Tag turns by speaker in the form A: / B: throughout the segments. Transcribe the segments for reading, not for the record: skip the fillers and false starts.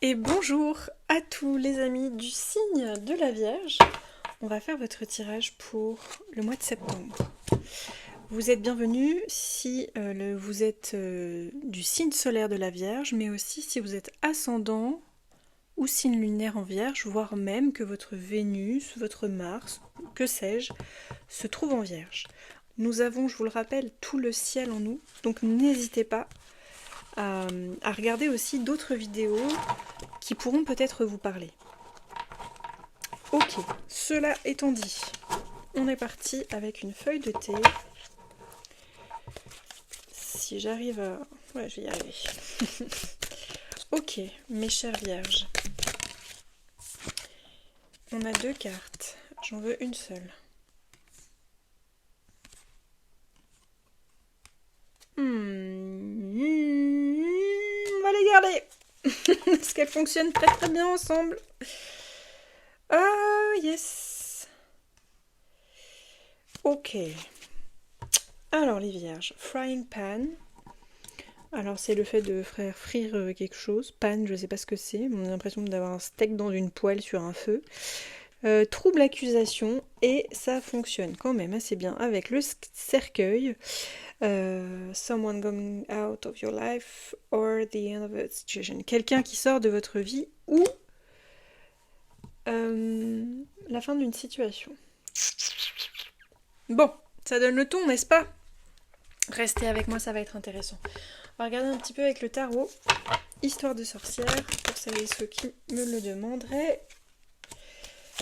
A: Et bonjour à tous les amis du signe de la Vierge. On va faire votre tirage pour le mois de septembre. Vous êtes bienvenus si vous êtes du signe solaire de la Vierge, mais aussi si vous êtes ascendant ou signe lunaire en Vierge, voire même que votre Vénus, votre Mars, que sais-je, se trouve en Vierge. Nous avons, je vous le rappelle, tout le ciel en nous, donc n'hésitez pas à regarder aussi d'autres vidéos qui pourront peut-être vous parler. Ok, cela étant dit, on est parti avec une feuille de thé. Si j'arrive à... Ouais, je vais y arriver. Ok, mes chères vierges. On a 2 cartes. J'en veux une seule. On va les garder. Parce qu'elles fonctionnent très très bien ensemble. Ah, yes. Ok. Alors les vierges, frying pan. Alors c'est le fait de faire frire quelque chose. Pan, je sais pas ce que c'est. On a l'impression d'avoir un steak dans une poêle sur un feu. Trouble accusation. Et ça fonctionne quand même assez bien avec le cercueil. Someone going out of your life or the end of a situation. Quelqu'un qui sort de votre vie ou la fin d'une situation. Bon, ça donne le ton, n'est-ce pas? Restez avec moi, ça va être intéressant. On va regarder un petit peu avec le tarot. Histoire de sorcière, pour celles et ceux qui me le demanderaient.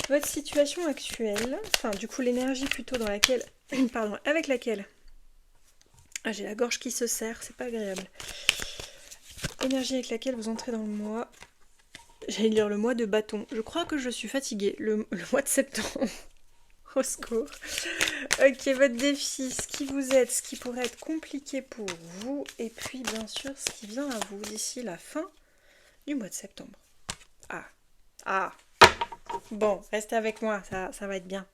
A: Votre situation actuelle, enfin du coup l'énergie plutôt dans laquelle, pardon, avec laquelle, j'ai la gorge qui se serre, c'est pas agréable. Énergie avec laquelle vous entrez dans le mois, j'allais dire le mois de bâton. Je crois que je suis fatiguée, le mois de septembre. Au secours. Ok, votre défi, ce qui vous aide, ce qui pourrait être compliqué pour vous, et puis bien sûr ce qui vient à vous d'ici la fin du mois de septembre. Ah, bon, restez avec moi, ça va être bien.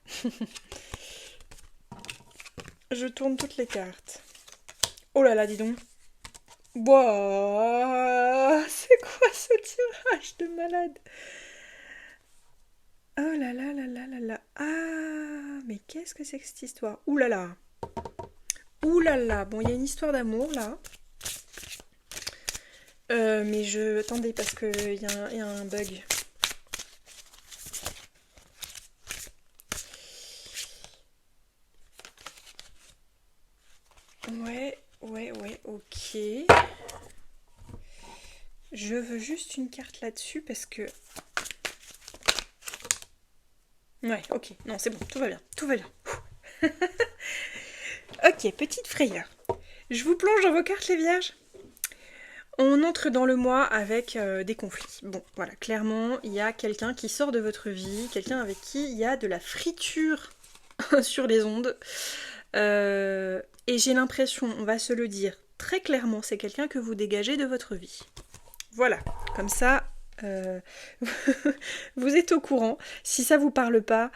A: Je tourne toutes les cartes. Oh là là, dis donc. Wow, c'est quoi ce tirage de malade? Oh là là là là là là. Ah, mais qu'est-ce que c'est que cette histoire? Ouh là là. Ouh là là. Bon, il y a une histoire d'amour là. Mais je... Attendez, parce qu'il y a un bug. Ouais, ok. Je veux juste une carte là-dessus parce que... Ouais, ok. Non, c'est bon, tout va bien. Tout va bien. Ok, petite frayeur. Je vous plonge dans vos cartes, les vierges. On entre dans le mois avec des conflits. Bon, voilà, clairement, il y a quelqu'un qui sort de votre vie, quelqu'un avec qui il y a de la friture sur les ondes. Et j'ai l'impression, on va se le dire très clairement, c'est quelqu'un que vous dégagez de votre vie. Voilà, comme ça, vous êtes au courant. Si ça vous parle pas,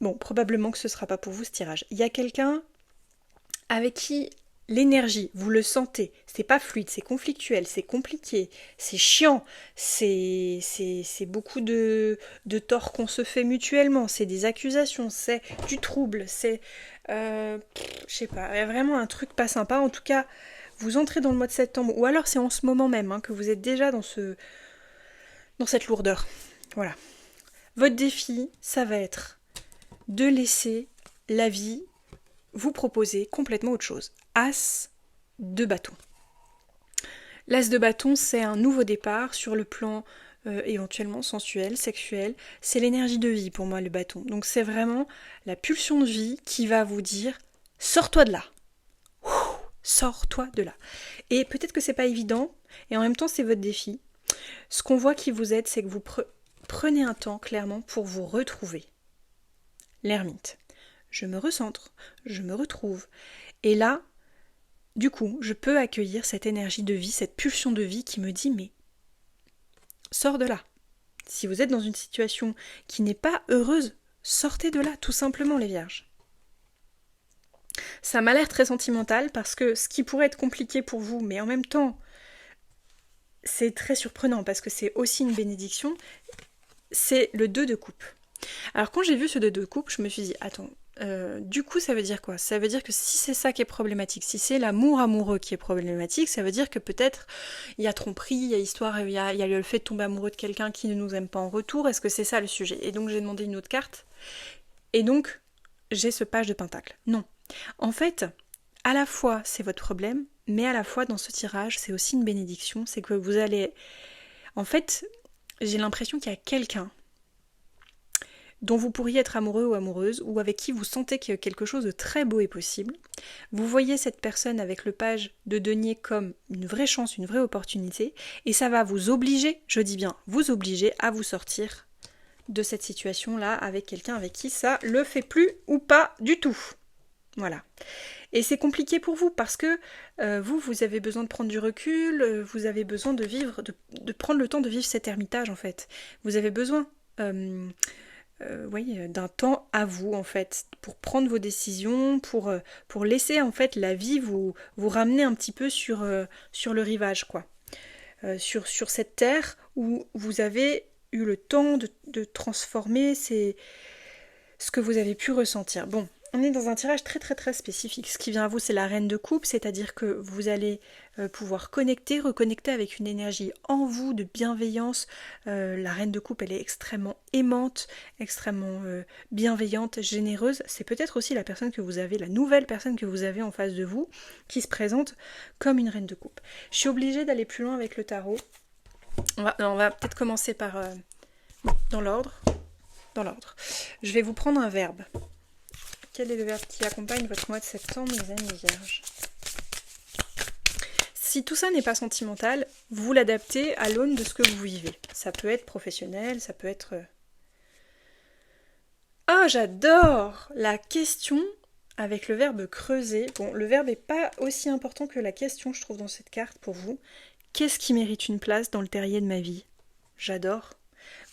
A: bon, probablement que ce sera pas pour vous ce tirage. Il y a quelqu'un avec qui l'énergie, vous le sentez, c'est pas fluide, c'est conflictuel, c'est compliqué, c'est chiant, c'est beaucoup de torts qu'on se fait mutuellement, c'est des accusations, c'est du trouble, c'est je sais pas, il y a vraiment un truc pas sympa. En tout cas, vous entrez dans le mois de septembre, ou alors c'est en ce moment même que vous êtes déjà dans cette lourdeur. Voilà. Votre défi, ça va être de laisser la vie vous proposer complètement autre chose. As de bâton. L'as de bâton, c'est un nouveau départ sur le plan éventuellement sensuel, sexuel. C'est l'énergie de vie pour moi, le bâton. Donc c'est vraiment la pulsion de vie qui va vous dire « Sors-toi de là !» Sors-toi de là. Et peut-être que c'est pas évident, et en même temps c'est votre défi. Ce qu'on voit qui vous aide, c'est que vous prenez un temps clairement pour vous retrouver. L'ermite. Je me recentre, je me retrouve. Et là, du coup, je peux accueillir cette énergie de vie, cette pulsion de vie qui me dit mais sors de là. Si vous êtes dans une situation qui n'est pas heureuse, sortez de là, tout simplement les vierges. Ça m'a l'air très sentimental parce que ce qui pourrait être compliqué pour vous, mais en même temps, c'est très surprenant parce que c'est aussi une bénédiction, c'est le 2 de coupe. Alors quand j'ai vu ce 2 de coupe, je me suis dit, attends, du coup ça veut dire quoi? Ça veut dire que si c'est ça qui est problématique, si c'est l'amour amoureux qui est problématique, ça veut dire que peut-être il y a tromperie, il y a histoire, il y a le fait de tomber amoureux de quelqu'un qui ne nous aime pas en retour, est-ce que c'est ça le sujet? Et donc j'ai demandé une autre carte, et donc j'ai ce page de pentacle. Non. En fait, à la fois c'est votre problème, mais à la fois dans ce tirage c'est aussi une bénédiction, c'est que vous allez... En fait, j'ai l'impression qu'il y a quelqu'un dont vous pourriez être amoureux ou amoureuse, ou avec qui vous sentez que quelque chose de très beau est possible. Vous voyez cette personne avec le page de denier comme une vraie chance, une vraie opportunité, et ça va vous obliger, je dis bien vous obliger, à vous sortir de cette situation-là avec quelqu'un avec qui ça le fait plus ou pas du tout. Voilà. Et c'est compliqué pour vous parce que vous avez besoin de prendre du recul, vous avez besoin de vivre, de prendre le temps de vivre cet ermitage en fait. Vous avez besoin d'un temps à vous en fait, pour prendre vos décisions, pour laisser en fait la vie vous ramener un petit peu sur le rivage quoi. Sur cette terre où vous avez eu le temps de transformer ce que vous avez pu ressentir. Bon, on est dans un tirage très très très spécifique. Ce qui vient à vous, c'est la reine de coupe, c'est-à-dire que vous allez pouvoir reconnecter avec une énergie en vous de bienveillance. La reine de coupe, elle est extrêmement aimante, extrêmement bienveillante, généreuse. C'est peut-être aussi la personne que vous avez, la nouvelle personne que vous avez en face de vous, qui se présente comme une reine de coupe. Je suis obligée d'aller plus loin avec le tarot. On va peut-être commencer par... dans l'ordre. Je vais vous prendre un verbe. Quel est le verbe qui accompagne votre mois de septembre, les amis vierges? Si tout ça n'est pas sentimental, vous l'adaptez à l'aune de ce que vous vivez. Ça peut être professionnel, ça peut être... Ah, j'adore la question avec le verbe creuser. Bon, le verbe n'est pas aussi important que la question, je trouve, dans cette carte pour vous. Qu'est-ce qui mérite une place dans le terrier de ma vie? J'adore.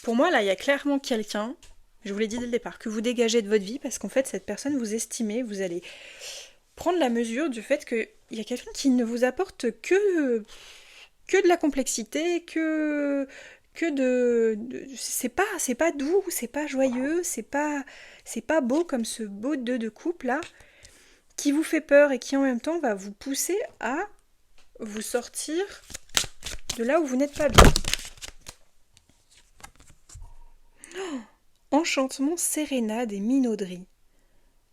A: Pour moi, là, il y a clairement quelqu'un, je vous l'ai dit dès le départ, que vous dégagez de votre vie parce qu'en fait, cette personne, vous estimez, vous allez prendre la mesure du fait qu'il y a quelqu'un qui ne vous apporte que de la complexité, que c'est pas doux, c'est pas joyeux, c'est pas beau comme ce beau 2 de coupe là, qui vous fait peur et qui en même temps va vous pousser à vous sortir de là où vous n'êtes pas bien. Enchantement, sérénade et minauderie.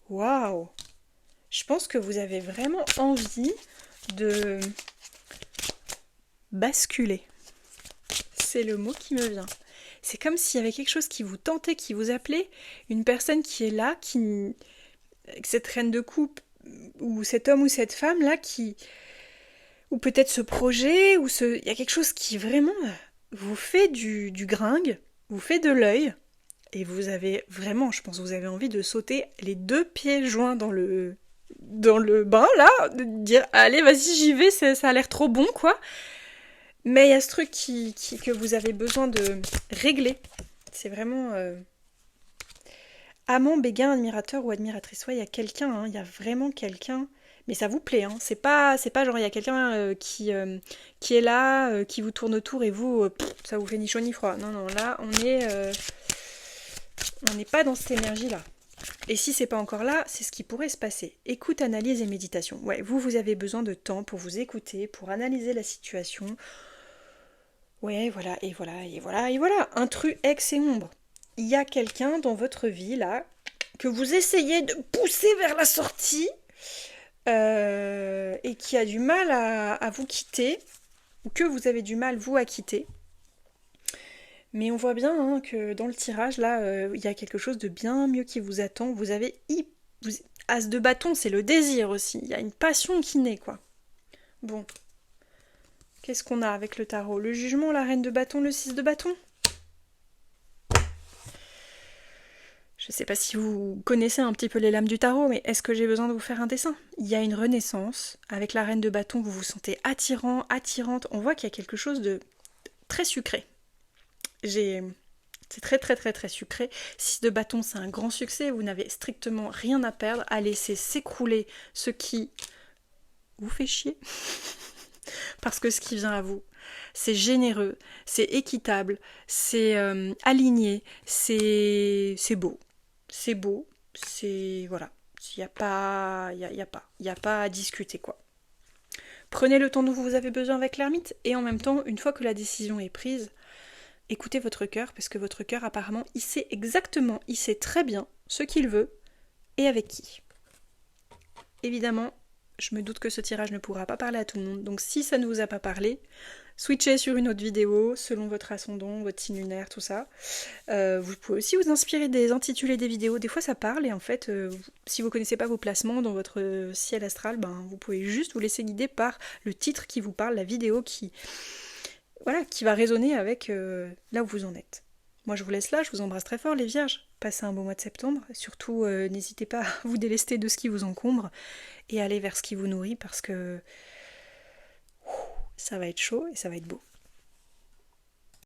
A: Waouh! Je pense que vous avez vraiment envie de basculer. C'est le mot qui me vient. C'est comme s'il y avait quelque chose qui vous tentait, qui vous appelait, une personne qui est là, cette reine de coupe, ou cet homme ou cette femme là, ou peut-être ce projet, il y a quelque chose qui vraiment vous fait du gringue, vous fait de l'œil, et vous avez vraiment, je pense, vous avez envie de sauter les 2 pieds joints dans le bain là, de dire allez vas-y j'y vais, ça a l'air trop bon quoi. Mais il y a ce truc que vous avez besoin de régler. C'est vraiment amant, béguin, admirateur ou admiratrice. Ouais, il y a quelqu'un, hein, il y a vraiment quelqu'un. Mais ça vous plaît, hein. C'est pas genre il y a quelqu'un qui est là, qui vous tourne autour et vous, ça vous fait ni chaud ni froid. Non, là on n'est pas dans cette énergie-là. Et si c'est pas encore là, c'est ce qui pourrait se passer. Écoute, analyse et méditation. Ouais, vous avez besoin de temps pour vous écouter, pour analyser la situation. Ouais, voilà. Intrus, ex et ombre. Il y a quelqu'un dans votre vie, là, que vous essayez de pousser vers la sortie, et qui a du mal à vous quitter, ou que vous avez du mal, vous, à quitter. Mais on voit bien que dans le tirage, là, il y a quelque chose de bien mieux qui vous attend. Vous avez... As de bâton, c'est le désir aussi. Il y a une passion qui naît, quoi. Bon. Qu'est-ce qu'on a avec le tarot? Le jugement, la reine de bâton, le 6 de bâton. Je sais pas si vous connaissez un petit peu les lames du tarot, mais est-ce que j'ai besoin de vous faire un dessin? Il y a une renaissance. Avec la reine de bâton, vous vous sentez attirant, attirante. On voit qu'il y a quelque chose de très sucré. C'est très très très très sucré. 6 de bâton, c'est un grand succès. Vous n'avez strictement rien à perdre à laisser s'écrouler ce qui vous fait chier. Parce que ce qui vient à vous, c'est généreux, c'est équitable, c'est aligné, c'est beau. C'est beau, c'est... Voilà. Il n'y a pas... Il y a pas à discuter, quoi. Prenez le temps dont vous avez besoin avec l'ermite, et en même temps, une fois que la décision est prise, écoutez votre cœur, parce que votre cœur, apparemment, il sait exactement, il sait très bien ce qu'il veut, et avec qui. Évidemment, je me doute que ce tirage ne pourra pas parler à tout le monde, donc si ça ne vous a pas parlé, switchez sur une autre vidéo, selon votre ascendant, votre signe lunaire, tout ça. Vous pouvez aussi vous inspirer des intitulés des vidéos, des fois ça parle, et en fait, si vous ne connaissez pas vos placements dans votre ciel astral, vous pouvez juste vous laisser guider par le titre qui vous parle, la vidéo qui va résonner avec là où vous en êtes. Moi je vous laisse là, je vous embrasse très fort les vierges. Passez un beau mois de septembre, surtout n'hésitez pas à vous délester de ce qui vous encombre et aller vers ce qui vous nourrit parce que ça va être chaud et ça va être beau.